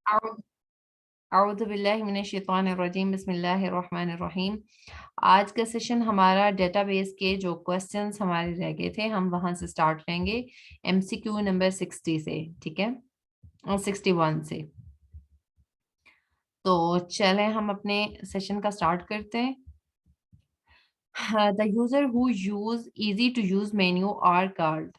औज़ु बिल्लाहि मिनश्शैतानिर्रजीम बिस्मिल्लाहिर्रहमानिर्रहीम। आज का सेशन हमारा डेटाबेस के जो क्वेश्चंस हमारे रह गए थे हम वहां से स्टार्ट करेंगे एमसीक्यू नंबर 60 से, ठीक है, और 61 से। तो चलें हम अपने सेशन का स्टार्ट करते हैं। The user who use easy to use menu or card.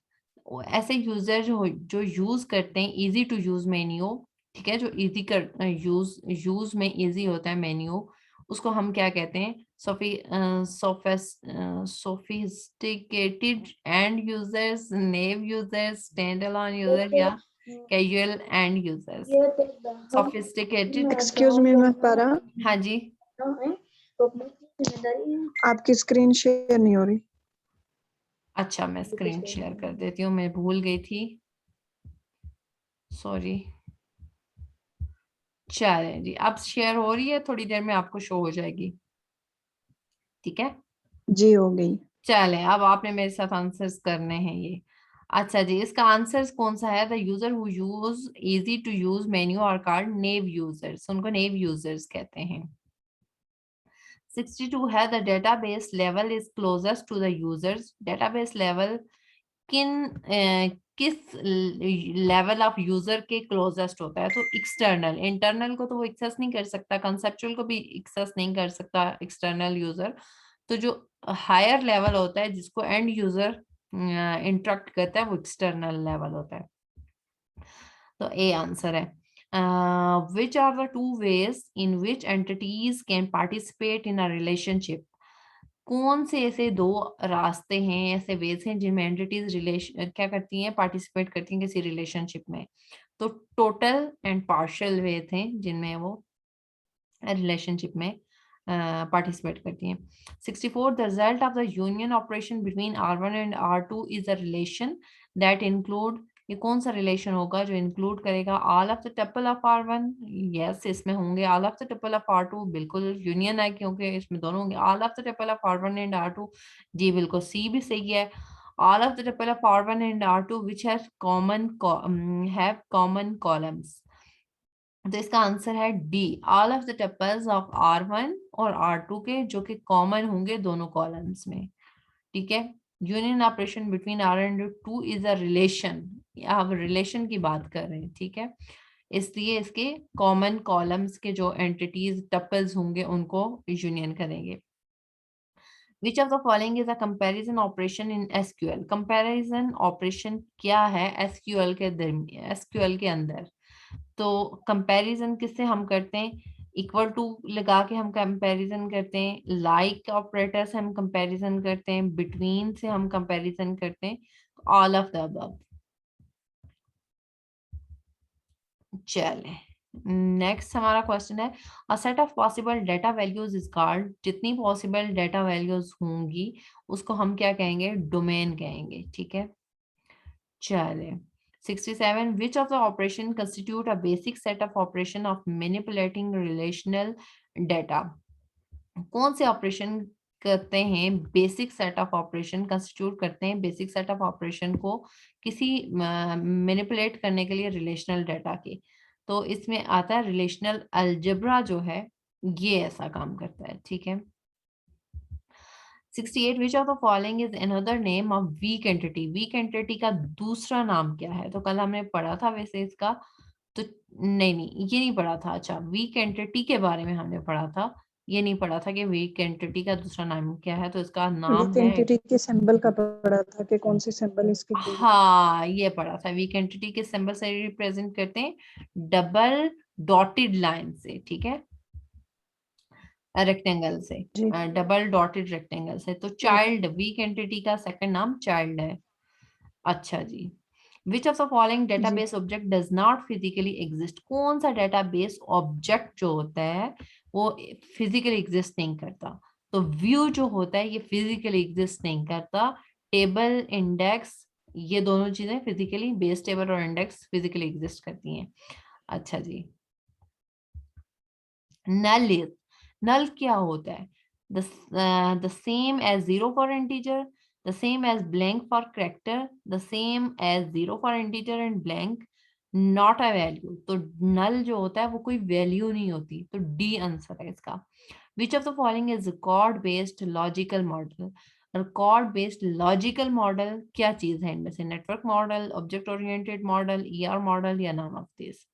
ऐसे यूजर जो यूज करते हैं इजी टू यूज मेन्यू, ठीक है, जो इजी कर यूज यूज में इजी होता है मेन्यू, उसको हम क्या कहते हैं? Sophisticated end users, naive users, stand alone user या casual end users. Sophisticated, excuse me Mahpara, हाँ जी, आपकी स्क्रीन शेयर नहीं हो रही। अच्छा मैं स्क्रीन शेयर कर देती हूँ, मैं भूल गई थी, सॉरी। चलें जी, अब शेयर हो रही है, थोड़ी देर में आपको शो हो जाएगी, ठीक है। जी हो गई। चलें, अब आपने मेरे साथ आंसर्स करने हैं ये। अच्छा जी, इसका आंसर कौन सा है? The user who use easy to use menu or card naive users, उनको नेव यूजर्स कहते हैं। 62 है the database level is closest to the users. Database level किस लेवल ऑफ यूजर के क्लोजेस्ट होता है? तो एक्सटर्नल, इंटरनल को तो वो एक्सेस नहीं कर सकता, कंसेप्चुअल को भी एक्सेस नहीं कर सकता एक्सटर्नल यूजर। तो जो हायर लेवल होता है जिसको एंड यूजर इंटरेक्ट करता है वो एक्सटर्नल लेवल होता है। तो ए आंसर है। Which are the two ways in which entities can participate in a relationship. कौन से ऐसे दो रास्ते हैं, ऐसे वेज हैं जिनमें एंटिटीज रिलेशन क्या करती हैं? पार्टिसिपेट करती हैं किसी रिलेशनशिप में। तो टोटल एंड पार्शियल वे थे जिनमें वो रिलेशनशिप में पार्टिसिपेट करती हैं। 64 the result of the union operation between R1 and R2 is a relation that include. ये कौन सा रिलेशन होगा जो इंक्लूड करेगा all of the tuple of R1? Yes, इसमें होंगे all of the tuple of R2, बिल्कुल यूनियन है क्योंकि इसमें दोनों होंगे all of the tuple of R1 and R2। जी बिल्कुल, सी भी सही है। All of the tuple of R1 and R2 which have common columns. तो इसका आंसर है D, all of the tuples of R1 और R2 के जो कि कॉमन होंगे दोनों कॉलम्स में, ठीक है। Union operation between R and 2 is a relation, आप रिलेशन की बात कर रहे हैं, ठीक है, इसलिए इसके कॉमन कॉलम्स के जो एंटिटीज टपल्स होंगे उनको यूनियन करेंगे। Which of the following is a comparison operation in SQL? Comparison operation क्या है SQL के SQL के अंदर? तो कंपैरिजन किससे हम करते हैं? इक्वल टू लगा के हम कंपैरिजन करते हैं, लाइक ऑपरेटर से हम कंपैरिजन करते हैं, बिटवीन से हम कंपैरिजन करते हैं, ऑल ऑफ द अबव। चले, नेक्स्ट हमारा क्वेश्चन है a set of possible data values is called. जितनी पॉसिबल डेटा वैल्यूज होंगी उसको हम क्या कहेंगे? डोमेन कहेंगे, ठीक है। चले, 67 which of the operation constitute a basic set of operation of manipulating relational data? कौन से ऑपरेशन करते हैं basic set of operation constitute करते हैं बेसिक सेट ऑफ ऑपरेशन को किसी मैनिपुलेट करने के लिए रिलेशनल डाटा के? तो इसमें आता है रिलेशनल अलजेब्रा जो है ये ऐसा काम करता है, ठीक है। 68 which of the following is another name of weak entity? weak entity का दूसरा नाम क्या है? तो कल हमने पढ़ा था वैसे इसका, तो नहीं ये नहीं पढ़ा था। अच्छा, वीक एंटिटी के बारे में हमने पढ़ा था, ये नहीं पढ़ा था कि वीक एंटिटी का दूसरा नाम क्या है। तो इसका नाम वीक है, एंटिटी के सिंबल का पढ़ा था कि कौन से सिंबल इसके लिए। हाँ ये पढ़ा था, वीक एंटिटी के सिंबल से रिप्रेजेंट करते हैं डबल डॉटेड लाइन से, ठीक है, रेक्टेंगल से, जी डबल डॉटेड रेक्टेंगल से। तो चाइल्ड, वीक एंटिटी का सेकंड नाम चाइल्ड है। अच्छा जी, विच ऑफ द फॉलोइंग जी। Database object does not physically exist? कौन सा डेटाबेस ऑब्जेक्ट जो होता है वो फिजिकली एग्जिस्ट नहीं करता? तो व्यू जो होता है ये फिजिकली एग्जिस्ट नहीं करता, टेबल, इंडेक्स, ये दोनों चीजें फिजिकली, बेस टेबल और इंडेक्स फिजिकली एग्जिस्ट करती हैं। अच्छा जी, नल इज, नल क्या होता है? The same as zero for integer, the same as blank for character, the same as zero for integer and blank, not a value, तो नल जो होता है वो कोई वैल्यू नहीं होती, तो डी आंसर है इसका। विच of the following is record based logical model? Record based logical model क्या चीज है इनमें से? Network model, object oriented model, ER model, या नॉन ऑफ दिस?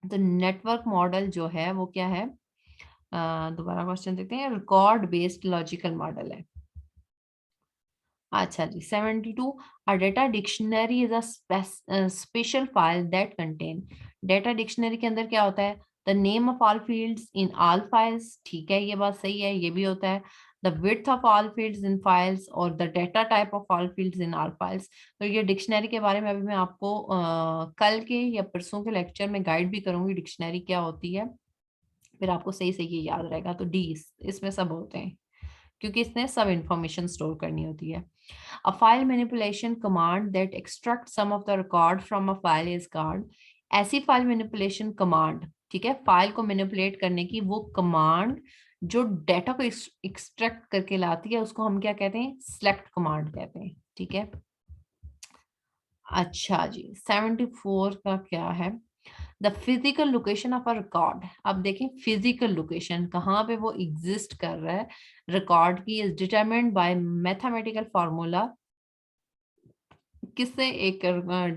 तो नेटवर्क मॉडल जो है वो क्या है? दोबारा क्वेश्चन देखते हैं। रिकॉर्ड बेस्ड लॉजिकल मॉडल है। अच्छा जी, 72, a data dictionary is a special file that contain. Data dictionary के अंदर क्या होता है? The name of all fields in all files, ठीक है, ये बात सही है, ये भी होता है। The width of all fields in files और the data type of all fields in all files. तो ये डिक्शनरी के बारे में अभी मैं आपको कल के या परसों के लेक्चर में गाइड भी करूंगी, डिक्शनरी क्या होती है, फिर आपको सही से ये याद रहेगा। तो डी इसमें सब होते हैं, क्योंकि इसने सब इंफॉर्मेशन स्टोर करनी होती है। A file manipulation command that extracts some of the record from a file is called। ऐसी फाइल मैनिपुलेशन कमांड, ठीक है, फाइल को मैनिपुलेट करने की वो कमांड जो डेटा को एक्सट्रैक्ट करके लाती है, उसको हम क्या कहते हैं? सिलेक्ट कमांड कहते हैं, ठीक है। अच्छा जी, 74 का क्या है? The physical location of a record. अब देखें, फिजिकल लोकेशन कहाँ पे वो एग्जिस्ट कर रहा है record key, is determined by mathematical formula. किससे? एक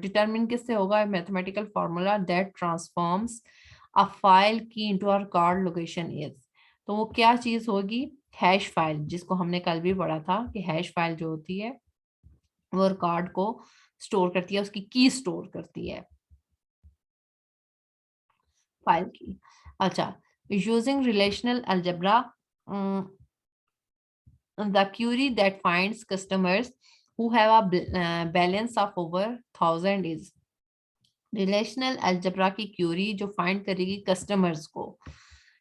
डिटरमिन किससे होगा? Mathematical formula that transforms a file key into a record location is. तो वो क्या चीज होगी? हैश फाइल, जिसको हमने कल भी पढ़ा था कि हैश फाइल जो होती है वो रिकॉर्ड को स्टोर करती है, उसकी की स्टोर करती है फाइल की। अच्छा, using relational algebra, the query that finds customers who have a balance of over 1000 is। Relational algebra की क्यूरी जो फाइंड करेगी कस्टमर्स को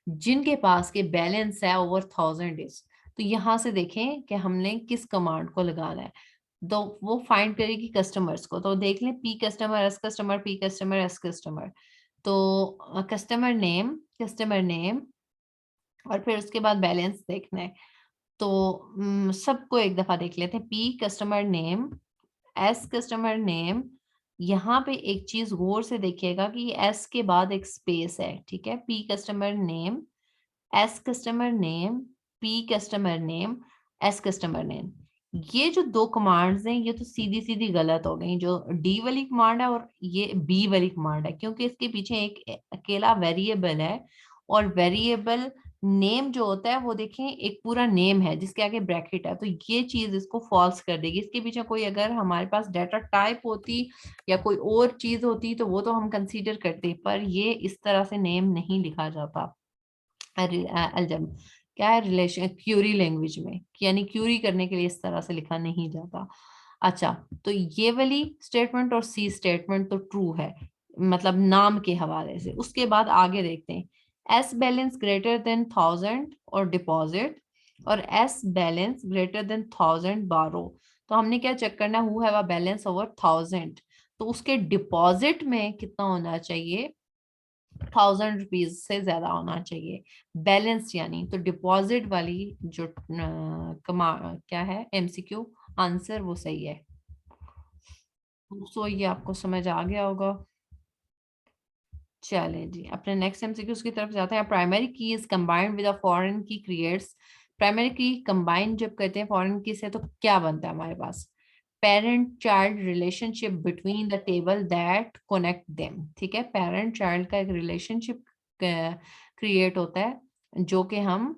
जिनके पास के बैलेंस है ओवर 1000 इज। तो यहाँ से देखें कि हमने किस कमांड को लगाना है। तो वो फाइंड करेगी कस्टमर्स को, तो देख लें P customer, S customer, P customer, S customer. तो कस्टमर नेम और फिर उसके बाद बैलेंस देखना है। तो सबको एक दफा देख लेते हैं। P customer name, S customer name. यहाँ पे एक चीज गौर से देखिएगा कि एस के बाद एक स्पेस है, ठीक है। P customer name, S customer name, P customer name, S customer name. ये जो दो कमांड्स हैं ये तो सीधी सीधी गलत हो गई। जो डी वाली कमांड है और ये बी वाली कमांड है, क्योंकि इसके पीछे एक अकेला वेरिएबल है, और वेरिएबल नेम जो होता है वो देखें एक पूरा नेम है जिसके आगे ब्रैकेट है, तो ये चीज इसको फॉल्स कर देगी। इसके पीछे कोई अगर हमारे पास डाटा टाइप होती या कोई और चीज होती तो वो तो हम कंसीडर करते, पर ये इस तरह से नेम नहीं लिखा जाता अलजम क्या है रिलेशन क्यूरी लैंग्वेज में, यानी क्यूरी करने के लिए इस तरह से लिखा नहीं जाता। अच्छा, तो ये वाली स्टेटमेंट और सी स्टेटमेंट तो ट्रू है, मतलब नाम के हवाले से। उसके बाद आगे देखते हैं। एस बैलेंस ग्रेटर देन 1000 और डिपॉजिट, और एस बैलेंस ग्रेटर देन 1000 बारो। तो हमने क्या चेक करना है? Who have a balance over 1000, तो उसके डिपॉजिट में कितना होना चाहिए? 1000 रुपीज से ज्यादा होना चाहिए बैलेंस, यानी। तो डिपॉजिट वाली जो कमा क्या है एमसीक्यू आंसर, वो सही है। सो ये आपको समझ आ गया होगा। चले जी, अपने नेक्स्ट एमसीक्यू की तरफ जाते हैं। प्राइमरी की is combined with a foreign की क्रिएट्स। प्राइमरी की कंबाइन जब करते हैं फॉरेन की से तो क्या बनता है हमारे पास? Parent child relationship between the table that connect them, ठीक है। पेरेंट चाइल्ड का एक रिलेशनशिप क्रिएट होता है जो कि हम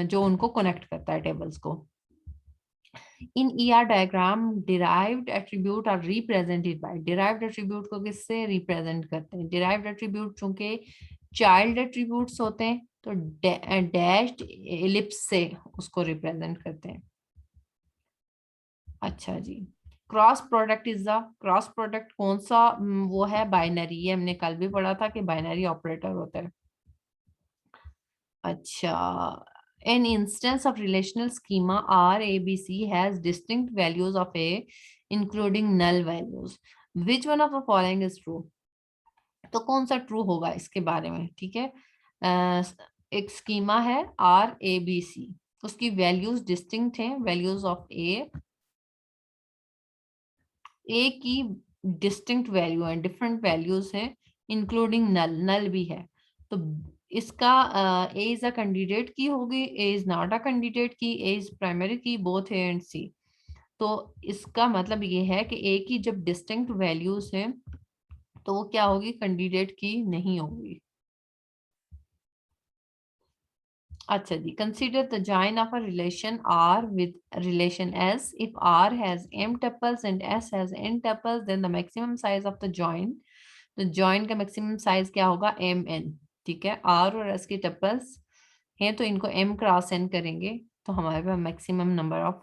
जो उनको कनेक्ट करता है टेबल्स को। In ER diagram derived attribute are represented by. Derived attribute को किससे रिप्रेजेंट करते हैं? डिराइव्ड एट्रीब्यूट चूंकि चाइल्ड एट्रीब्यूट्स होते हैं तो डैश्ड एलिप्स से उसको रिप्रेजेंट करते हैं। अच्छा जी, cross product is the, cross product कौन सा वो है? बाइनरी। ये हमने कल भी पढ़ा था कि बाइनरी ऑपरेटर होता है। अच्छा, an instance of relational schema RABC has distinct values of A including null values. Which one of the following is true? तो कौन सा ट्रू होगा इसके बारे में, ठीक है। एक स्कीमा है RABC, उसकी वैल्यूज डिस्टिंक्ट हैं, वैल्यूज ऑफ ए की डिस्टिंक्ट वैल्यू है, डिफरेंट वैल्यूज हैं, इंक्लूडिंग नल, नल भी है। तो इसका ए इज अ कैंडिडेट की होगी, ए इज नॉट अ कैंडिडेट की, ए इज प्राइमरी की, बोथ ए एंड सी। तो इसका मतलब ये है कि ए की जब डिस्टिंक्ट वैल्यूज हैं तो वो क्या होगी, कैंडिडेट की नहीं होगी। अच्छा जी, consider the join of a relation R with relation S. If R has m tuples and S has n tuples, then the maximum size of the join, तो join का maximum size क्या होगा, mn। ठीक है, R और S की tuples हैं तो इनको m क्रॉस n करेंगे तो हमारे पास maximum number of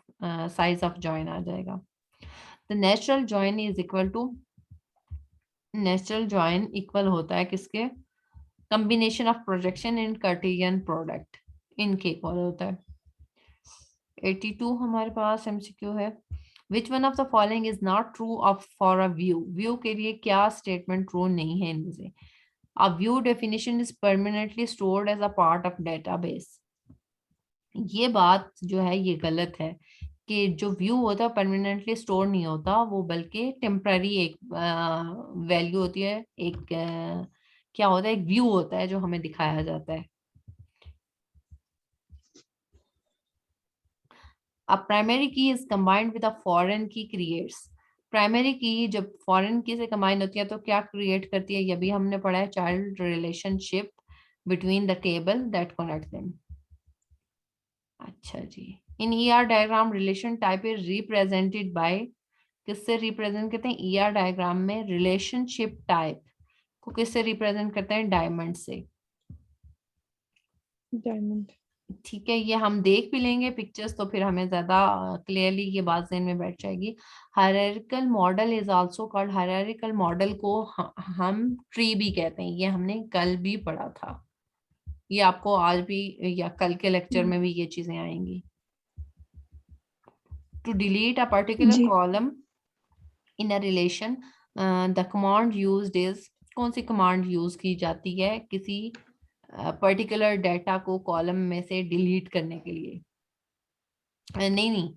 size of join आ जाएगा। The natural join is equal to, natural join equal होता है किसके, combination of projection and Cartesian product, इनके इक्वल होता है। 82 हमारे पास एमसीक्यू है। Which one of the following is not true of for a view, view के लिए क्या स्टेटमेंट ट्रू नहीं है इनमें से। A view definition is permanently stored as a part of database, ये बात जो है ये गलत है कि जो व्यू होता है परमानेंटली स्टोर नहीं होता, वो बल्कि टेम्पररी एक वैल्यू होती है, एक क्या होता है, एक व्यू होता है जो हमें दिखाया जाता है। A primary key is combined with a foreign key creates, primary की जब फॉरेन की से कंबाइन होती है तो क्या क्रिएट करती है, ये भी हमने पढ़ा है, child relationship between the table that connect them. अच्छा जी, in ER diagram relation type is represented by, किससे रिप्रेजेंट करते हैं, ईआर डायग्राम में रिलेशनशिप टाइप को किससे रिप्रेजेंट करते हैं, डायमंड से। डायमंड। ठीक है, ये हम देख भी लेंगे पिक्चर्स तो फिर हमें ज्यादा क्लियरली ये बात ज़हन में बैठ जाएगी। Hierarchical model is also called, hierarchical model को हम ट्री भी कहते हैं, ये हमने कल भी पढ़ा था, ये आपको आज भी या कल के लेक्चर में भी ये चीजें आएंगी। टू डिलीट अ पर्टिकुलर जी। Column in a relation, the command used is, कौन सी कमांड यूज की जाती है किसी पर्टिकुलर डेटा को कॉलम में से डिलीट करने के लिए, नहीं नहीं,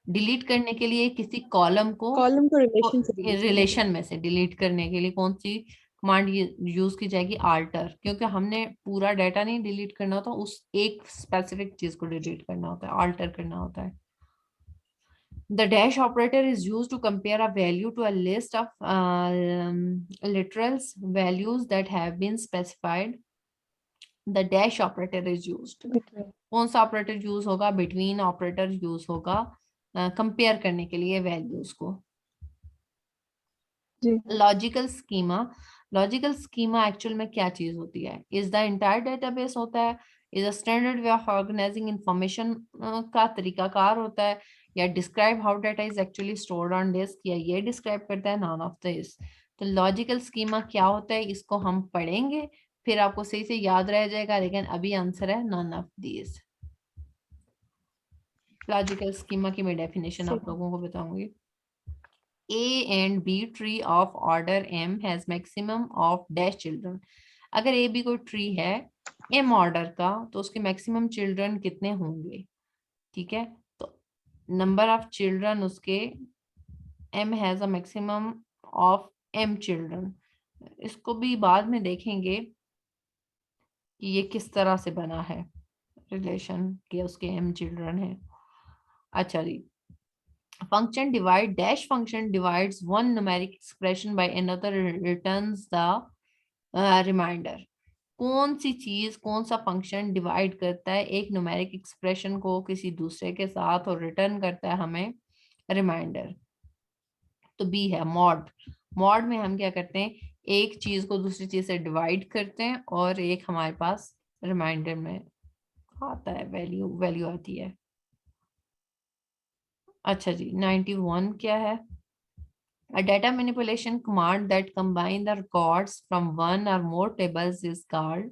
डिलीट करने के लिए किसी कॉलम को कॉलम को रिलेशन से delete करने के रिलेशन में से डिलीट करने के लिए कौन सी कमांड यूज की जाएगी, आल्टर, क्योंकि हमने पूरा डाटा नहीं डिलीट करना होता, उस एक स्पेसिफिक चीज को डिलीट करना होता है, आल्टर करना होता है। The dash operator is used to compare a value to a list of literals values that have been specified. The dash operator is used, between। कौन सा ऑपरेटर यूज होगा, बिटवीन ऑपरेटर यूज होगा compare करने के लिए values को। जी। Logical schema, logical schema actual में क्या चीज होती है, इज द एंटायर डेटाबेस होता है, is a standard way of organizing information का तरीकाकार होता है, या describe how data is actually stored on disk, या ये डिस्क्राइब करता है, नॉन ऑफ दिस। तो लॉजिकल स्कीमा क्या होता है इसको हम पढ़ेंगे फिर आपको सही से याद रह जाएगा, लेकिन अभी आंसर है none of this. Logical schema की मैं डेफिनेशन आप सही। लोगों को बताऊंगी। A and B tree of order M has maximum of dash children, अगर A B कोई ट्री है M ऑर्डर का तो उसके मैक्सिमम चिल्ड्रन कितने होंगे, ठीक है, तो नंबर ऑफ चिल्ड्रन उसके M has a maximum of M children, इसको भी बाद में देखेंगे कि ये किस तरह से बना है रिलेशन के, उसके M चिल्ड्रन है। अच्छा जी, function divide, dash function divides one numeric expression by another, returns the reminder। कौन सी चीज, कौन सा फंक्शन डिवाइड करता है एक न्यूमेरिक एक्सप्रेशन को किसी दूसरे के साथ और रिटर्न करता है हमें रिमाइंडर, तो बी है मॉड। मॉड में हम क्या करते हैं, एक चीज को दूसरी चीज से डिवाइड करते हैं और एक हमारे पास रिमाइंडर में आता है, वैल्यू वैल्यू आती है। अच्छा जी, 91 क्या है, a data manipulation command that combine the records from one or more tables is called,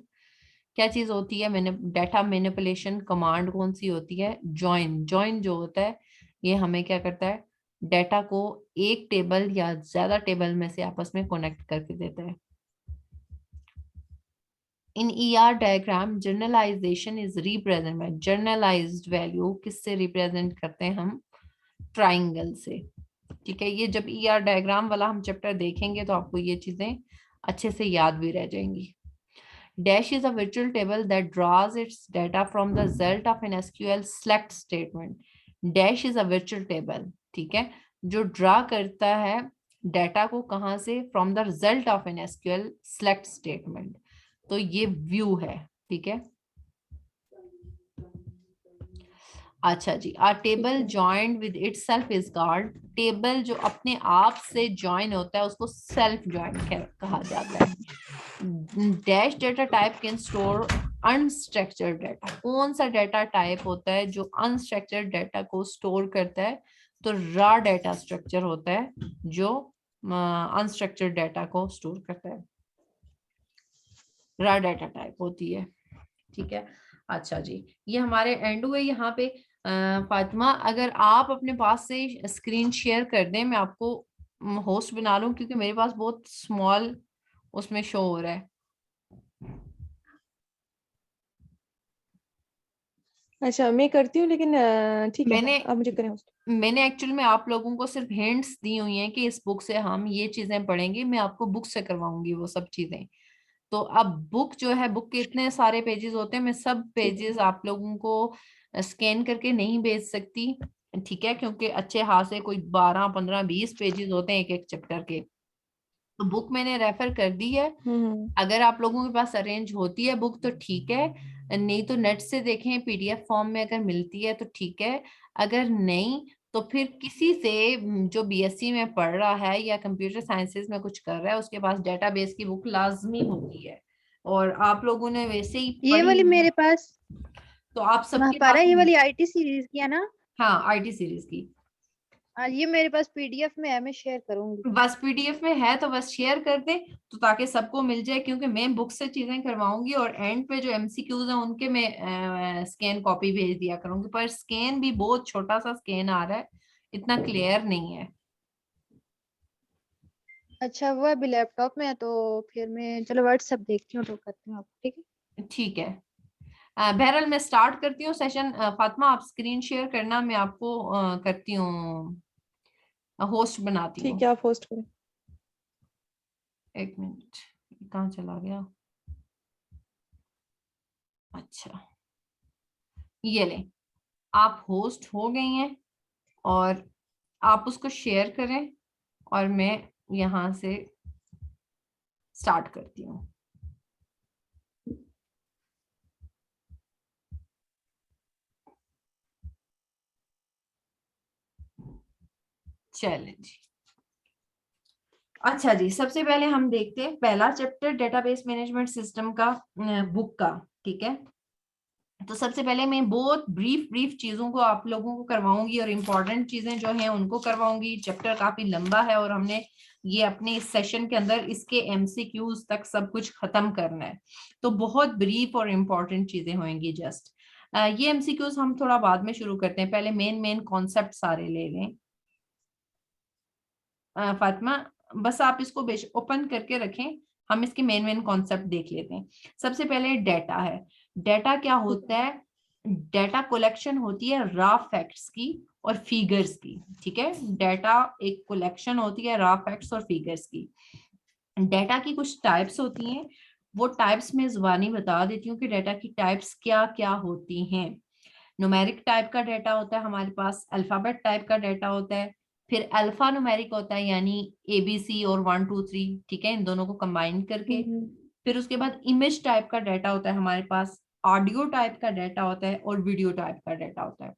क्या चीज होती है, मैंने डाटा मैनिपुलेशन कमांड कौन सी होती है, ज्वाइन। ज्वाइन जो होता है ये हमें क्या करता है, डाटा को एक टेबल या ज्यादा टेबल में से आपस में कनेक्ट करके देता है। In ER diagram generalization is represent by, generalized value किससे रिप्रेजेंट करते हैं हम, ट्राइंगल से। ठीक है, ये जब ER डायग्राम वाला हम चैप्टर देखेंगे तो आपको ये चीजें अच्छे से याद भी रह जाएंगी। Dash is a virtual table that draws its data from the result of an SQL select statement. Dash is a virtual table, ठीक है, जो ड्रा करता है डाटा को कहाँ से, from the result of an SQL select statement। तो ये व्यू है, ठीक है। अच्छा जी, a table joined with itself is called, table जो अपने आप से ज्वाइन होता है उसको सेल्फ ज्वाइन कहा जाता है। Dash data type can store unstructured data, कौन सा डाटा टाइप होता है जो अनस्ट्रक्चर्ड डाटा को स्टोर करता है, तो रॉ डाटा स्ट्रक्चर होता है जो अनस्ट्रक्चर्ड डाटा को स्टोर करता है, रॉ डाटा टाइप होती है, ठीक है। अच्छा जी, ये हमारे एंड हुए यहाँ पे। फातिमा, अगर आप अपने पास से स्क्रीन शेयर कर दें, मैं आपको होस्ट बना लूं, क्योंकि मेरे पास बहुत स्मॉल उसमें शो हो रहा है। अच्छा मैं करती हूँ, लेकिन ठीक है मैंने आप मुझे करें होस्ट। मैंने एक्चुअल में आप लोगों को सिर्फ हिंट्स दी हुई हैं कि इस बुक से हम ये चीजें पढ़ेंगे, मैं आपको बुक से करवाऊंगी वो सब चीजें। तो अब बुक जो है, बुक के इतने सारे पेजेस होते हैं, मैं सब ठीक पेजेस आप लोगों को स्कैन करके नहीं भेज सकती, ठीक है, क्योंकि अच्छे हाथ से कोई 12, 15, 20 पेजेस होते हैं एक एक चैप्टर के। तो बुक मैंने रेफर कर दी है, हम्म। अगर आप लोगों के पास अरेंज होती है बुक तो ठीक है, नहीं तो नेट से देखें, PDF फॉर्म में अगर मिलती है तो ठीक है, अगर नहीं तो फिर किसी से जो BSc में पढ़ रहा है या कंप्यूटर साइंसेज में कुछ कर रहा है उसके पास डेटाबेस की बुक लाजमी होती है, और आप लोगों ने वैसे ही ये पढ़ी वाली है मेरे पास तो आप सबके महापारा, पास। ये वाली IT सीरीज की है ना? हाँ, IT सीरीज की। ये मेरे पास PDF में है, मैं शेयर करूंगी। बस PDF में है तो बस शेयर कर दे, तो ताकि सबको मिल जाए, क्योंकि मैं बुक से चीजें करवाऊंगी और एंड पे जो MCQs हैं उनके मैं स्कैन कॉपी भेज दिया करूंगी, पर स्कैन भी बहुत छोटा सा स्कैन आ रहा है, इतना क्लियर नहीं है। अच्छा, वो अभी लैपटॉप में है, तो फिर मैं चलो व्हाट्सएप देखती हूँ तो करती हूँ आपको, ठीक है? ठीक है, बहरहाल मैं स्टार्ट करती हूँ सेशन। फातिमा, आप स्क्रीन शेयर करना, मैं आपको करती हूँ, होस्ट बनाती ठीक हूँ। है, आप होस्ट करें। एक मिनट, कहाँ चला गया? अच्छा, ये ले, आप होस्ट हो गई हैं और आप उसको शेयर करें, और मैं यहां से स्टार्ट करती हूँ। चलें जी। अच्छा जी, सबसे पहले हम देखते हैं पहला चैप्टर डेटाबेस मैनेजमेंट सिस्टम का, बुक का, ठीक है। तो सबसे पहले मैं बहुत ब्रीफ चीजों को आप लोगों को करवाऊंगी और इम्पोर्टेंट चीजें जो हैं उनको करवाऊंगी। चैप्टर काफी लंबा है और हमने ये अपने इस सेशन के अंदर इसके MCQs तक सब कुछ खत्म करना है, तो बहुत ब्रीफ और इम्पोर्टेंट चीजें होंगी। जस्ट ये MCQs हम थोड़ा बाद में शुरू करते हैं, पहले मेन कॉन्सेप्ट सारे ले लें। फातिमा, बस आप इसको ओपन करके रखें, हम इसके मेन कॉन्सेप्ट देख लेते हैं। सबसे पहले डेटा है। डेटा क्या होता है? डेटा कलेक्शन होती है रॉ फैक्ट्स की और फिगर्स की, ठीक है। डेटा एक कलेक्शन होती है रॉ फैक्ट्स और फिगर्स की। डेटा की कुछ टाइप्स होती हैं, वो टाइप्स में जुबानी बता देती हूँ कि डेटा की टाइप्स क्या क्या होती हैं। न्यूमेरिक टाइप का डेटा होता है हमारे पास, अल्फाबेट टाइप का डेटा होता है, फिर अल्फा न्यूमेरिक होता है यानी ABC और 1 2 3, ठीक है, इन दोनों को कंबाइन करके। फिर उसके बाद इमेज टाइप का डेटा होता है हमारे पास, ऑडियो टाइप का डेटा होता है और वीडियो टाइप का डेटा होता है।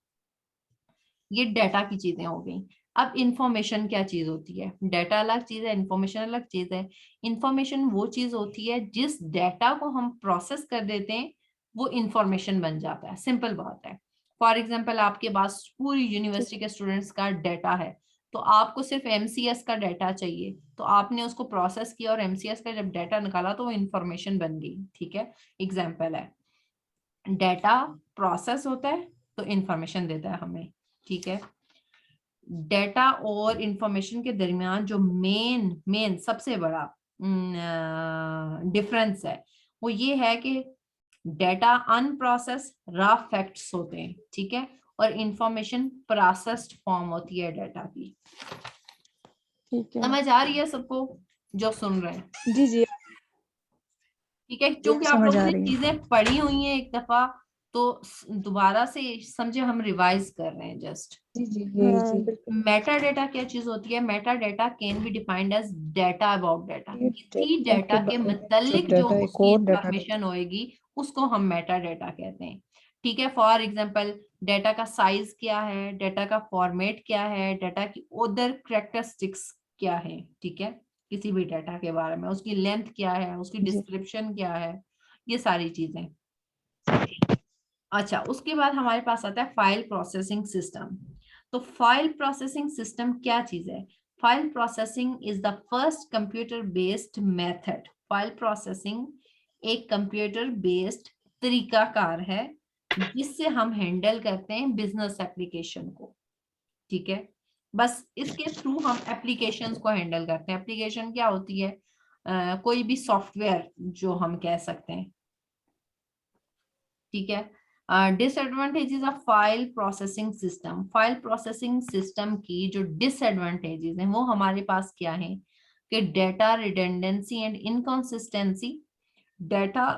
ये डेटा की चीजें हो गई। अब इंफॉर्मेशन क्या चीज होती है? डेटा अलग चीज है, इंफॉर्मेशन अलग चीज है। इंफॉर्मेशन वो चीज होती है जिस डेटा को हम प्रोसेस कर देते हैं वो इंफॉर्मेशन बन जाता है, सिंपल बात है। फॉर एग्जाम्पल, आपके पास पूरी यूनिवर्सिटी के स्टूडेंट्स का डेटा है, तो आपको सिर्फ MCS का डाटा चाहिए, तो आपने उसको प्रोसेस किया और MCS का जब डाटा निकाला तो वो इंफॉर्मेशन बन गई, ठीक है। एग्जाम्पल है, डेटा प्रोसेस होता है तो इंफॉर्मेशन देता है हमें, ठीक है। डेटा और इंफॉर्मेशन के दरमियान जो मेन सबसे बड़ा डिफरेंस है वो ये है कि डेटा अनप्रोसेस रॉ फैक्ट्स होते हैं, ठीक है, और इंफॉर्मेशन प्रोसेस्ड फॉर्म होती है डेटा की। ठीक है। समझ आ रही है सबको जो सुन रहे हैं? जी जी ठीक है, क्योंकि आप समझ लोगों आ ने रही है। चीजें पढ़ी हुई हैं एक दफा, तो दोबारा से समझे हम रिवाइज कर रहे हैं जस्ट। जी जी यही हाँ जी। बिल्कुल। मेटा डेटा क्या चीज होती है? Meta data can be defined as data about data. ये किसी डेटा डेटा के बारे में जो मतलब जो डाटा एक उसकी और डाटा इंफॉर्मेशन होएगी उसको हम मेटा डेटा कहते हैं। ठीक है, फॉर एग्जांपल डेटा का साइज क्या है, डेटा का फॉर्मेट क्या है, डेटा की अदर कैरेक्टरिस्टिक्स क्या है, ठीक है, किसी भी डेटा के बारे में, उसकी लेंथ क्या है, उसकी जी डिस्क्रिप्शन क्या है, ये सारी चीजें। अच्छा, उसके बाद हमारे पास आता है फाइल प्रोसेसिंग सिस्टम। तो फाइल प्रोसेसिंग सिस्टम क्या चीज है? File processing is the first computer based method. File processing एक कंप्यूटर बेस्ड तरीकाकार है जिससे हम हैंडल करते हैं बिजनेस एप्लीकेशन को। ठीक है, बस इसके थ्रू हम एप्लीकेशंस को हैंडल करते हैं। एप्लीकेशन क्या होती है? कोई भी सॉफ्टवेयर जो हम कह सकते हैं। ठीक है, disadvantages of file processing system. File processing system की जो डिसएडवांटेजेस हैं वो हमारे पास क्या है कि data redundancy and inconsistency. Data,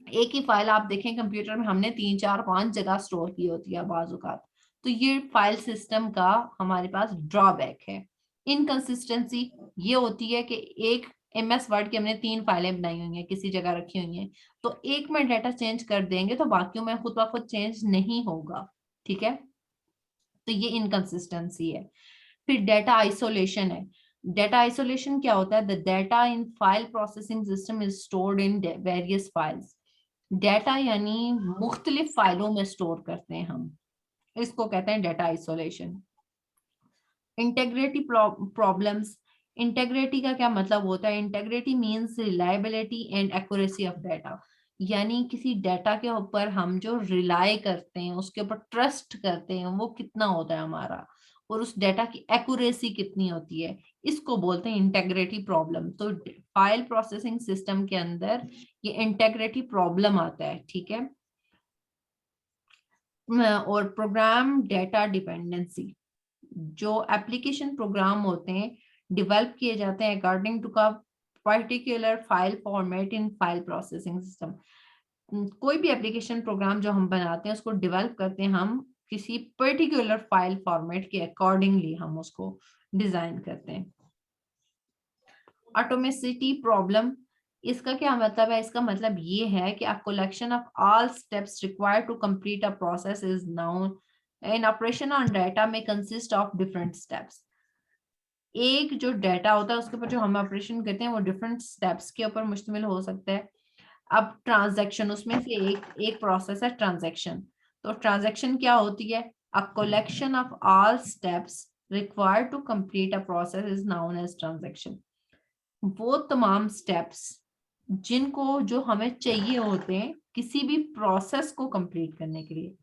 एक ही फाइल आप देखें कंप्यूटर में हमने 3 4 5 जगह स्टोर की होती है बाजुकात, तो ये फाइल सिस्टम का हमारे पास ड्रॉबैक है। इनकंसिस्टेंसी ये होती है कि एक MS वर्ड की हमने 3 फाइलें बनाई हुई हैं, किसी जगह रखी हुई हैं, तो एक में डाटा चेंज कर देंगे तो बाकियों में खुद ब खुद चेंज नहीं होगा। ठीक है, तो ये इनकंसिस्टेंसी है। फिर डेटा आइसोलेशन है। डेटा आइसोलेशन क्या होता है? The data in file processing system is stored in various files. Data यानी मुख्तलिफ फाइलों में स्टोर करते हैं हम, इसको कहते हैं data isolation. Integrity problems. Integrity का क्या मतलब होता है? Integrity means reliability and accuracy of data. यानी किसी डाटा के ऊपर हम जो रिलाय करते हैं, उसके ऊपर ट्रस्ट करते हैं, वो कितना होता है हमारा, और उस डाटा की एक्यूरेसी कितनी होती है, इसको बोलते हैं इंटेग्रिटी प्रॉब्लम। तो फाइल प्रोसेसिंग सिस्टम के अंदर ये इंटेग्रिटी प्रॉब्लम आता है। ठीक है, और प्रोग्राम डेटा डिपेंडेंसी। जो एप्लीकेशन प्रोग्राम होते हैं डेवलप किए जाते हैं अकॉर्डिंग टू का particular file format in file processing system. कोई भी एप्लीकेशन प्रोग्राम जो हम बनाते हैं उसको डेवलप करते हैं हम किसी पर्टिकुलर फाइल फॉर्मेट के अकॉर्डिंगली हम उसको डिजाइन करते हैं। ऑटोमेसिटी प्रॉब्लम, इसका क्या मतलब है? इसका मतलब ये है कि a collection of all steps required to complete a process is known. An operation on data may consist of different steps. एक जो डाटा होता है उसके ऊपर जो हम ऑपरेशन करते हैं वो डिफरेंट स्टेप्स के ऊपर मुश्तमिल हो सकता है। अब ट्रांजैक्शन, उसमें से एक प्रोसेस है ट्रांजैक्शन। तो ट्रांजैक्शन क्या होती है? A collection of all steps required to complete a process is known as transaction. वो तमाम स्टेप्स जिनको जो हमें चाहिए होते हैं किसी भी प्रोसेस को कंप्लीट करने के लिए,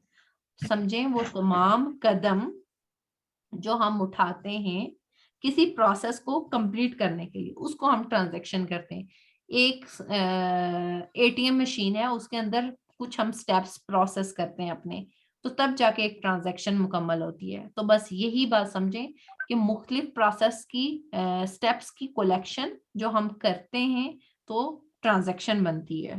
समझें, वो तमाम कदम जो हम उठाते हैं किसी प्रोसेस को कंप्लीट करने के लिए, उसको हम ट्रांजैक्शन करते हैं। एक ATM मशीन है, उसके अंदर कुछ हम स्टेप्स प्रोसेस करते हैं अपने, तो तब जाके एक ट्रांजैक्शन मुकम्मल होती है। तो बस यही बात समझें कि मुख्तलिफ प्रोसेस की स्टेप्स की कलेक्शन जो हम करते हैं तो ट्रांजैक्शन बनती है।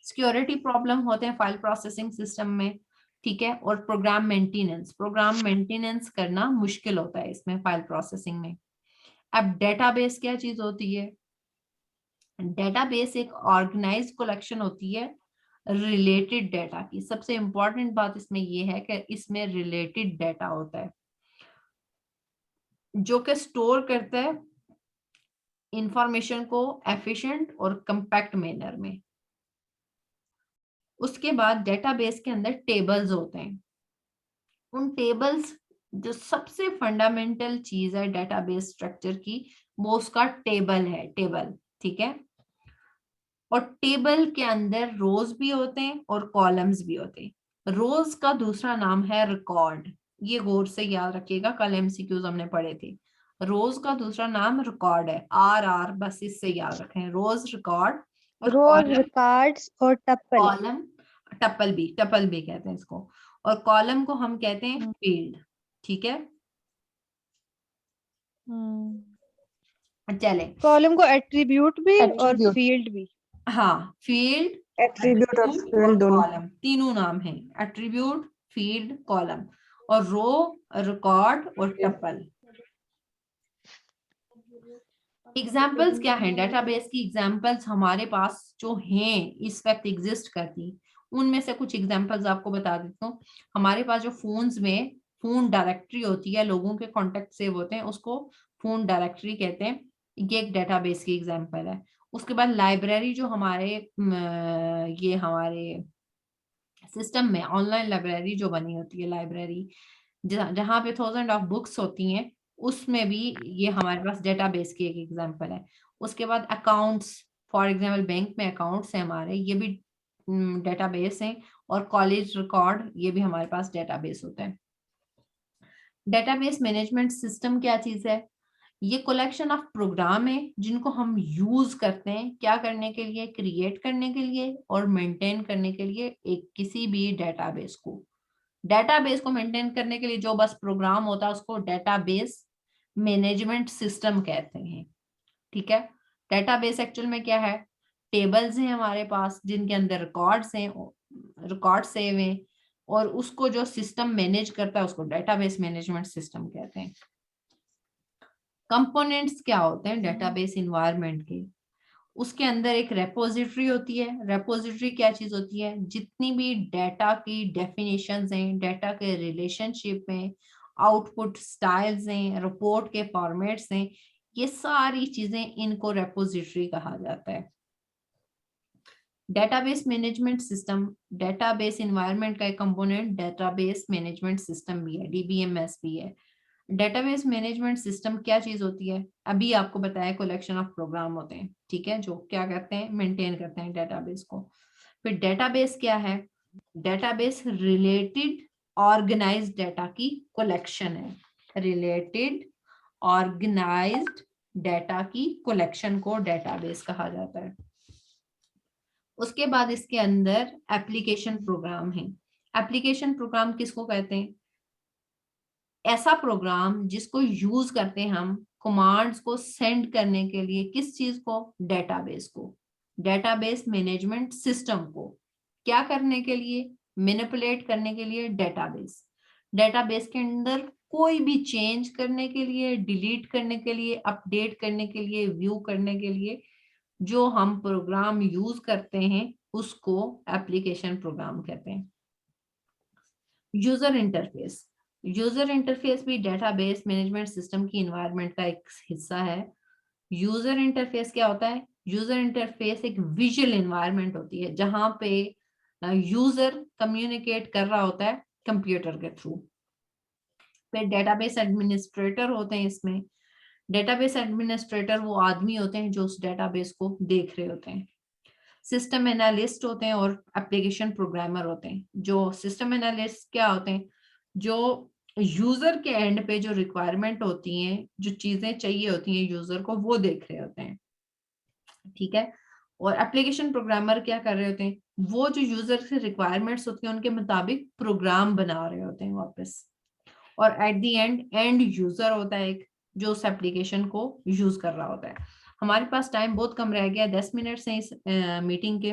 सिक्योरिटी प्रॉब्लम होते हैं फाइल प्रोसेसिंग सिस्टम में। ठीक है, और प्रोग्राम मेंटेनेंस करना मुश्किल होता है इसमें फाइल प्रोसेसिंग में। अब डेटाबेस क्या चीज होती है? डेटाबेस एक ऑर्गेनाइज कलेक्शन होती है रिलेटेड डाटा की। सबसे इंपॉर्टेंट बात इसमें ये है कि इसमें रिलेटेड डाटा होता है जो कि स्टोर करता है इंफॉर्मेशन को एफिशिएंट और कंपैक्ट मैनर में। उसके बाद डेटाबेस के अंदर टेबल्स होते हैं। उन टेबल्स, जो सबसे फंडामेंटल चीज है डेटाबेस स्ट्रक्चर की, वो उसका टेबल है, टेबल। ठीक है, और टेबल के अंदर रोज भी होते हैं और कॉलम्स भी होते हैं। रोज का दूसरा नाम है रिकॉर्ड, ये गौर से याद रखिएगा, कल MCQs हमने पढ़े थे। रोज का दूसरा नाम रिकॉर्ड है, RR, बस इससे याद रखें, रोज रिकॉर्ड। और रोज कॉलम, रिकॉर्ड्स और टप्पल। कॉलम टप्पल भी कहते हैं इसको, और कॉलम को हम कहते हैं फील्ड। ठीक है, चले, कॉलम को एट्रीब्यूट भी और Attribute. फील्ड भी। हाँ, फील्ड, एट्रीब्यूट और एट्रीब्यूट फील्ड और दोनों। कॉलम, तीनों नाम हैं, एट्रीब्यूट, फील्ड, कॉलम। और रो, रिकॉर्ड और टपल। एग्जाम्पल्स क्या हैं डेटाबेस की? एग्जाम्पल्स हमारे पास जो हैं इस वक्त एग्जिस्ट करती, उनमें से कुछ एग्जाम्पल्स आपको बता देता हूँ। हमारे पास जो फोन्स में फोन डायरेक्टरी होती है, लोगों के कॉन्टेक्ट सेव होते हैं, उसको फोन डायरेक्टरी कहते हैं। ये एक डेटाबेस की एग्जाम्पल है। उसके बाद लाइब्रेरी, जो हमारे ये हमारे सिस्टम में ऑनलाइन लाइब्रेरी जो बनी होती है, लाइब्रेरी जहाँ पे 1000 ऑफ बुक्स होती हैं, उसमें भी ये हमारे पास डेटाबेस की एक एग्जांपल है। उसके बाद अकाउंट्स, फॉर एग्जांपल बैंक में अकाउंट्स हैं हमारे, ये भी डेटाबेस हैं। और कॉलेज रिकॉर्ड, ये भी हमारे पास डेटाबेस होता है। डेटाबेस मैनेजमेंट सिस्टम क्या चीज है? ये कलेक्शन ऑफ प्रोग्राम है जिनको हम यूज करते हैं, क्या करने के लिए? क्रिएट करने के लिए और मेंटेन करने के लिए एक किसी भी डेटाबेस को। डेटाबेस को मेंटेन करने के लिए जो बस प्रोग्राम होता है उसको डेटाबेस मैनेजमेंट सिस्टम कहते हैं। ठीक है, डेटाबेस एक्चुअल में क्या है? टेबल्स हैं हमारे पास जिनके अंदर रिकॉर्ड्स हैं, रिकॉर्ड सेव हैं, और उसको जो सिस्टम मैनेज करता है उसको डेटाबेस मैनेजमेंट सिस्टम कहते हैं। कंपोनेंट्स क्या होते हैं डेटाबेस इन्वायरमेंट के? उसके अंदर एक रेपोजिटरी होती है। रेपोजिटरी क्या चीज होती है? जितनी भी डेटा की डेफिनेशंस हैं, डेटा के रिलेशनशिप हैं, आउटपुट स्टाइल्स हैं, रिपोर्ट के फॉर्मेट्स हैं, ये सारी चीजें, इनको रेपोजिटरी कहा जाता है। Database management system, database environment का एक कंपोनेंट डेटाबेस मैनेजमेंट सिस्टम भी है, डीबीएमएस भी है। डेटाबेस मैनेजमेंट सिस्टम क्या चीज होती है? अभी आपको बताया, कलेक्शन ऑफ प्रोग्राम होते हैं, ठीक है, जो क्या करते हैं? मेंटेन करते हैं डेटाबेस को। फिर डेटाबेस क्या है? डेटाबेस रिलेटेड ऑर्गेनाइज्ड डेटा की कलेक्शन है। रिलेटेड ऑर्गेनाइज्ड डेटा की कलेक्शन को डेटाबेस कहा जाता है। उसके बाद इसके अंदर एप्लीकेशन प्रोग्राम है। एप्लीकेशन प्रोग्राम किसको कहते हैं? ऐसा प्रोग्राम जिसको यूज करते हैं हम कमांड्स को सेंड करने के लिए, किस चीज को? डेटाबेस को, डेटाबेस मैनेजमेंट सिस्टम को। क्या करने के लिए? मैनिपुलेट करने के लिए डेटाबेस। डेटाबेस के अंदर कोई भी चेंज करने के लिए, डिलीट करने के लिए, अपडेट करने के लिए, व्यू करने के लिए जो हम प्रोग्राम यूज करते हैं उसको एप्लीकेशन प्रोग्राम कहते हैं। यूजर इंटरफेस, यूजर इंटरफेस भी डेटाबेस मैनेजमेंट सिस्टम की इन्वायरमेंट का एक हिस्सा है। यूजर इंटरफेस क्या होता है? यूजर इंटरफेस एक विजुअल इन्वायरमेंट होती है जहां पे यूजर कम्युनिकेट कर रहा होता है कंप्यूटर के थ्रू। फिर डेटाबेस एडमिनिस्ट्रेटर होते हैं इसमें। डेटाबेस एडमिनिस्ट्रेटर वो आदमी होते हैं जो उस डेटाबेस को देख रहे होते हैं। सिस्टम एनालिस्ट होते हैं और एप्लीकेशन प्रोग्रामर होते हैं। जो सिस्टम एनालिस्ट क्या होते हैं? जो यूजर के एंड पे जो रिक्वायरमेंट होती हैं, जो चीजें चाहिए होती हैं यूजर को, वो देख रहे होते हैं। ठीक है, और एप्लीकेशन प्रोग्रामर क्या कर रहे होते हैं? वो जो यूजर से रिक्वायरमेंट्स होती हैं उनके मुताबिक प्रोग्राम बना रहे होते हैं वापस। और एट द एंड यूजर होता है एक, जो उस एप्लीकेशन को यूज कर रहा होता है। हमारे पास टाइम बहुत कम रह गया, 10 मिनट से इस मीटिंग के।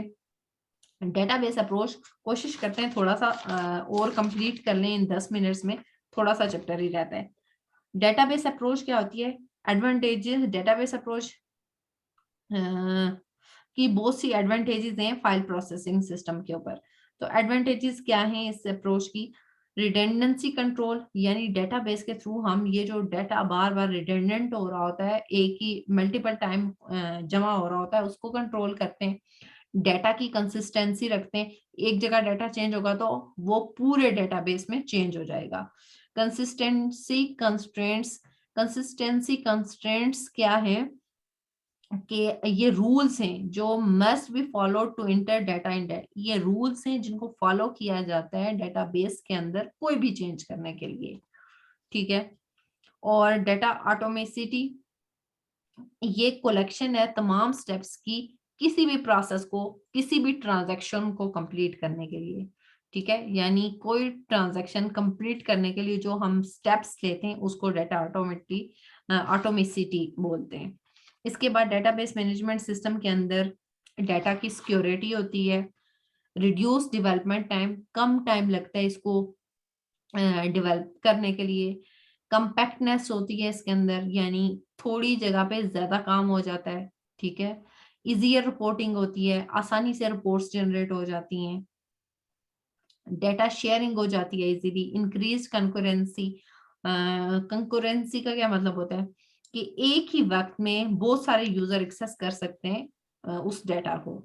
डेटाबेस अप्रोच कोशिश करते हैं थोड़ा सा और कंप्लीट कर लें इन 10 मिनट्स में, थोड़ा सा चैप्टर ही रहता है। डेटाबेस अप्रोच क्या होती है? एडवांटेजेस डेटाबेस अप्रोच की बहुत सी एडवांटेजेस हैं फाइल प्रोसेसिंग सिस्टम के ऊपर। तो एडवांटेजेस क्या हैं इस अप्रोच की? रिडेंडेंसी कंट्रोल, यानी डेटाबेस के थ्रू हम ये जो डेटा बार बार रिडेंडेंट हो रहा होता है, एक ही मल्टीपल टाइम जमा हो रहा होता है, उसको कंट्रोल करते हैं। डेटा की कंसिस्टेंसी रखते हैं, एक जगह डेटा चेंज होगा तो वो पूरे डेटाबेस में चेंज हो जाएगा। कंसिस्टेंसी कंस्ट्रेंट्स, कंसिस्टेंसी कंस्ट्रेंट्स क्या है कि ये रूल्स हैं जो must be follow to enter data in data. ये रूल्स हैं जिनको फॉलो किया जाता है डेटाबेस के अंदर कोई भी चेंज करने के लिए। ठीक है, और डेटा ऑटोमेसिटी, ये कलेक्शन है तमाम स्टेप्स की किसी भी प्रोसेस को, किसी भी ट्रांजैक्शन को कंप्लीट करने के लिए। ठीक है, यानी कोई ट्रांजैक्शन कंप्लीट करने के लिए जो हम स्टेप्स लेते हैं उसको डेटा ऑटोमेसिटी बोलते हैं। इसके बाद डेटाबेस मैनेजमेंट सिस्टम के अंदर डाटा की सिक्योरिटी होती है, रिड्यूस डेवलपमेंट टाइम, कम टाइम लगता है इसको डेवलप करने के लिए, कंपैक्टनेस होती है इसके अंदर, यानी थोड़ी जगह पे ज्यादा काम हो जाता है, ठीक है। इजियर रिपोर्टिंग होती है, आसानी से रिपोर्ट्स जनरेट हो जाती हैं, डेटा शेयरिंग हो जाती है इजीली, इंक्रीज कंकरेंसी। कंकरेंसी का क्या मतलब होता है कि एक ही वक्त में बहुत सारे यूजर एक्सेस कर सकते हैं उस डेटा को।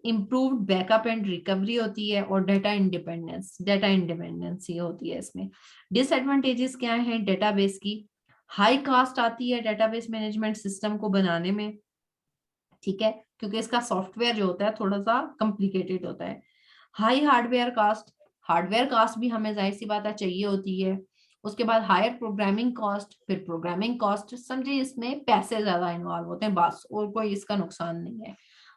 इम्प्रूव्ड बैकअप एंड रिकवरी होती है, और डेटा इंडिपेंडेंसी होती है इसमें। डिसएडवांटेजेस क्या है डेटाबेस की? हाई कॉस्ट आती है डेटाबेस मैनेजमेंट सिस्टम को बनाने में, ठीक है, क्योंकि इसका सॉफ्टवेयर जो होता है थोड़ा सा कॉम्प्लिकेटेड होता है। हाई हार्डवेयर कास्ट भी हमें जाहिर सी बात है चाहिए होती है। उसके बाद हायर प्रोग्रामिंग कॉस्ट, फिर प्रोग्रामिंग कॉस्ट, समझिए इसमें पैसे ज्यादा इन्वॉल्व होते हैं बस, और कोई इसका नुकसान नहीं है।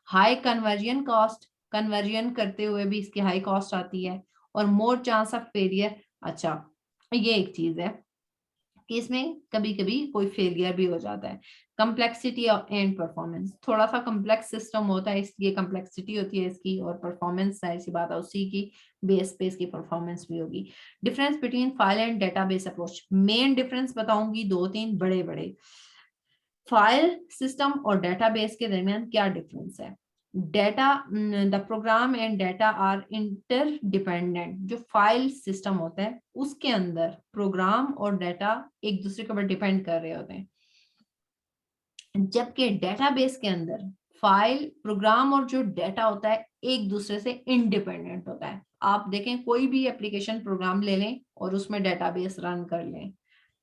हाई कन्वर्जन कॉस्ट, कन्वर्जन करते हुए भी इसकी हाई कॉस्ट आती है, और मोर चांस ऑफ फेलियर। अच्छा, ये एक चीज है कि इसमें कभी कभी कोई फेलियर भी हो जाता है। कम्प्लेक्सिटी एंड परफॉर्मेंस, थोड़ा सा कम्प्लेक्स सिस्टम होता है इसलिए कम्प्लेक्सिटी होती है इसकी, और परफॉर्मेंस ऐसी बात है उसी की बेस पे इसकी परफॉर्मेंस भी होगी। Difference between file and database approach, main difference बताऊंगी दो तीन बड़े बड़े। फाइल सिस्टम और डेटाबेस के दरमियान क्या डिफरेंस है? Data, the program and data are interdependent. जो फाइल सिस्टम होता है उसके अंदर प्रोग्राम और डेटा एक दूसरे के ऊपर डिपेंड कर रहे होते हैं, जबकि डेटाबेस के अंदर फाइल, प्रोग्राम और जो डेटा होता है एक दूसरे से इंडिपेंडेंट होता है। आप देखें कोई भी एप्लीकेशन प्रोग्राम ले लें और उसमें डेटाबेस रन कर लें,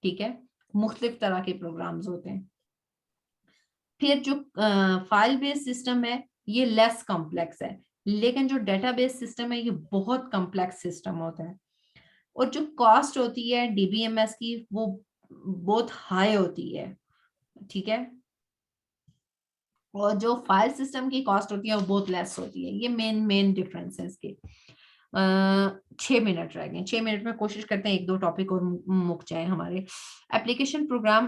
ठीक है, मुख्तलिफ तरह के प्रोग्राम्स होते हैं। फिर जो फाइल बेस्ड सिस्टम है ये लेस कॉम्प्लेक्स है, लेकिन जो डेटाबेस सिस्टम है ये बहुत कॉम्प्लेक्स सिस्टम होता है, और जो कॉस्ट होती है डीबीएमएस की वो बहुत हाई होती है, ठीक है, और जो फाइल सिस्टम की कॉस्ट होती है वो बहुत लेस होती है। ये मेन डिफरेंस है इसके। 6 मिनट रह गए, 6 मिनट में कोशिश करते हैं एक दो टॉपिक और मुक जाए हमारे। एप्लीकेशन प्रोग्राम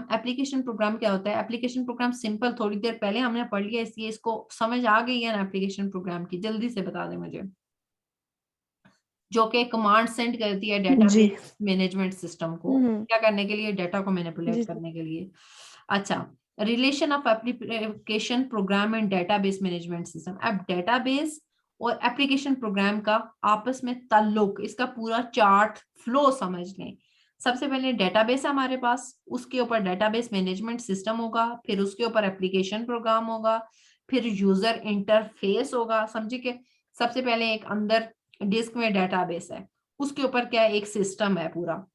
क्या होता है? एप्लीकेशन प्रोग्राम सिंपल, थोड़ी देर पहले हमने पढ़ लिया इसलिए इसको समझ आ गई है ना एप्लीकेशन प्रोग्राम की? जल्दी से बता दें मुझे। जो कि कमांड सेंड करती है जी। डेटाबेस मैनेजमेंट सिस्टम को, हम्म। क्या करने के लिए? डेटा को जी मैनिपुलेट जी। करने के लिए। अच्छा, relation of application program and database management system. अब डेटाबेस और एप्लीकेशन प्रोग्राम का आपस में ताल्लुक, इसका पूरा चार्ट फ्लो समझ लें। सबसे पहले डेटाबेस हमारे पास, उसके ऊपर डेटाबेस मैनेजमेंट सिस्टम होगा, फिर उसके ऊपर एप्लीकेशन प्रोग्राम होगा, फिर यूजर इंटरफेस होगा। समझिए कि सबसे पहले एक अंदर डिस्क में डेटाबेस है, उसके ऊपर क्या है? एक सिस्टम है पूरा,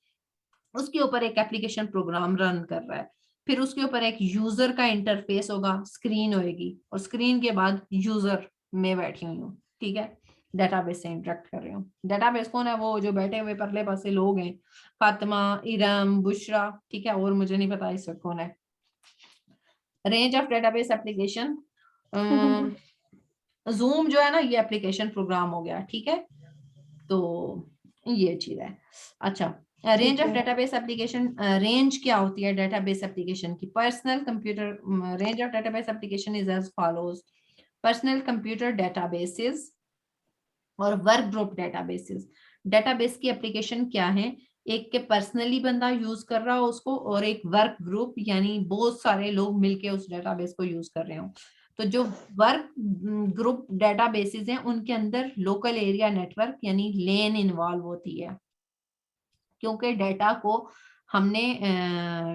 उसके ऊपर एक एप्लीकेशन प्रोग्राम रन कर रहा है, फिर उसके ऊपर एक यूजर का इंटरफेस होगा, स्क्रीन होगी, और स्क्रीन के बाद यूजर में बैठी हुई हूँ, ठीक है, डेटाबेस से इंटरेक्ट कर रही हूँ। डेटाबेस कौन है? वो जो बैठे हुए परले पासे लोग हैं, फातिमा, इरम, बुशरा, ठीक है, और मुझे नहीं पता इस वक्त कौन है। Range of database application, zoom जो है ना ये एप्लीकेशन प्रोग्राम हो गया, ठीक है, तो ये चीज है। अच्छा, रेंज ठीक ऑफ है। डेटाबेस एप्लीकेशन, रेंज क्या होती है डेटाबेस एप्लीकेशन की? Personal computer, range of database application is as follows: personal computer databases और वर्क ग्रुप डेटाबेसेस। डेटाबेस की एप्लीकेशन क्या है? एक के पर्सनली बंदा यूज कर रहा हो उसको, और एक वर्क ग्रुप यानी बहुत सारे लोग मिलके उस डेटाबेस को यूज कर रहे हो। तो जो वर्क ग्रुप डेटाबेसेस हैं उनके अंदर लोकल एरिया नेटवर्क यानी लेन इन्वॉल्व होती है, क्योंकि डेटा को हमने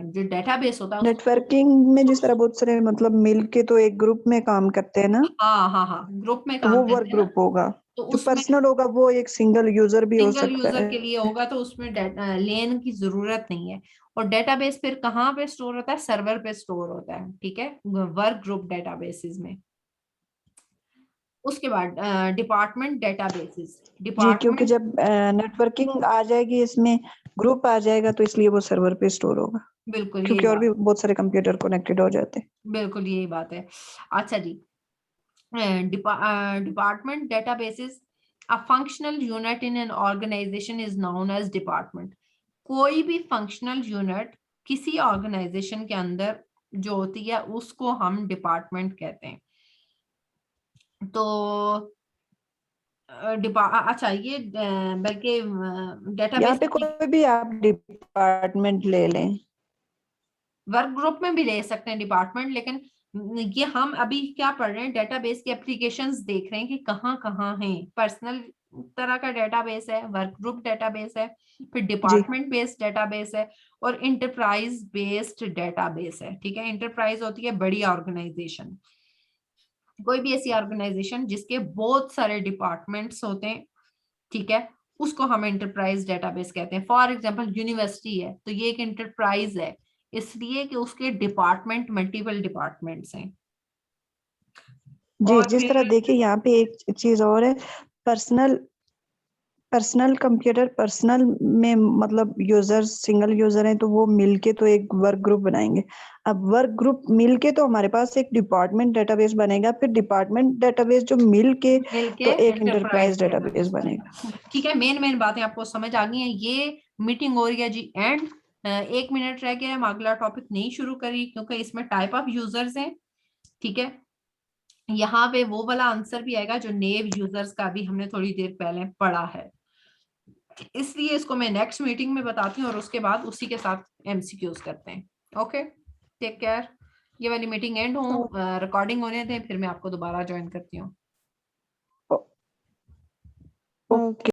जो डेटाबेस होता है नेटवर्किंग में जिस तरह बहुत सारे मतलब मिल के तो एक ग्रुप में काम करते हैं ना, हाँ ग्रुप में तो काम वो वर्क करते हैं ना, ग्रुप होगा। तो जो उसमें पर्सनल होगा वो एक सिंगल यूजर भी हो सिंगल सकता यूजर है। के लिए होगा, तो उसमें लेन की जरूरत नहीं है। और डेटाबेस फिर कहाँ पे स्टोर होता है? सर्वर पे स्टोर होता है, ठीक है, वर्क ग्रुप डेटाबेसेस में। उसके बाद डिपार्टमेंट डेटाबेसेस। जी, क्योंकि डिपार्टमेंट, जब नेटवर्किंग आ जाएगी इसमें, ग्रुप आ जाएगा, तो इसलिए वो सर्वर पे स्टोर होगा, बिल्कुल यही क्योंकि और बात, भी बहुत सारे कंप्यूटर कनेक्टेड हो जाते हैं। बिल्कुल यही बात है। अच्छा जी, department databases, a functional unit in an organization is known as department. कोई भी फंक्शनल यूनिट किसी ऑर्गेनाइजेशन के अंदर जो होती है उसको हम डिपार्टमेंट कहते हैं। तो अच्छा ये बल्कि यहाँ डेटाबेस पे कोई भी आप डिपार्टमेंट ले लें। वर्क ग्रुप में भी ले सकते हैं डिपार्टमेंट, लेकिन ये हम अभी क्या पढ़ रहे हैं, डेटाबेस की एप्लीकेशंस देख रहे हैं कि कहाँ कहाँ हैं। पर्सनल तरह का डेटाबेस है, वर्क ग्रुप डेटाबेस है, फिर जी डिपार्टमेंट बेस्ड डेटाबेस है, और इंटरप्राइज बेस्ड डेटाबेस है। ठीक है, इंटरप्राइज होती है बड़ी ऑर्गेनाइजेशन, कोई भी ऐसी ऑर्गेनाइजेशन जिसके बहुत सारे डिपार्टमेंट्स होते हैं। ठीक है, उसको हम एंटरप्राइज डेटाबेस कहते हैं। फॉर एग्जांपल यूनिवर्सिटी है तो ये एक एंटरप्राइज है, इसलिए कि उसके डिपार्टमेंट मल्टीपल डिपार्टमेंट्स हैं। जी, और जिस तरह फिर देखिए यहाँ पे एक चीज और है, पर्सनल कंप्यूटर पर्सनल में मतलब यूजर सिंगल यूजर हैं तो वो मिलके तो एक वर्क ग्रुप बनाएंगे। अब वर्क ग्रुप मिलके तो हमारे पास एक डिपार्टमेंट डेटाबेस बनेगा, फिर डिपार्टमेंट डेटाबेस जो मिलके मिलके तो एक एंटरप्राइज इंटरप्राइज डेटाबेस डेटाबेस बनेगा। बनेगा। ठीक है, मेन बातें आपको समझ आ गई हैं। ये मीटिंग हो रही है जी एंड 1 मिनट रह गया, हम अगला टॉपिक नहीं शुरू करी क्योंकि इसमें टाइप ऑफ यूजर्स हैं। ठीक है, यहाँ पे वो वाला आंसर भी आएगा जो नेव यूजर्स का भी हमने थोड़ी देर पहले पढ़ा है, इसलिए इसको मैं नेक्स्ट मीटिंग में बताती हूँ और उसके बाद उसी के साथ एमसीक्यूज करते हैं। Okay, take care. ये वाली मीटिंग एंड हो, रिकॉर्डिंग होने दें, फिर मैं आपको दोबारा ज्वाइन करती हूँ। ओके।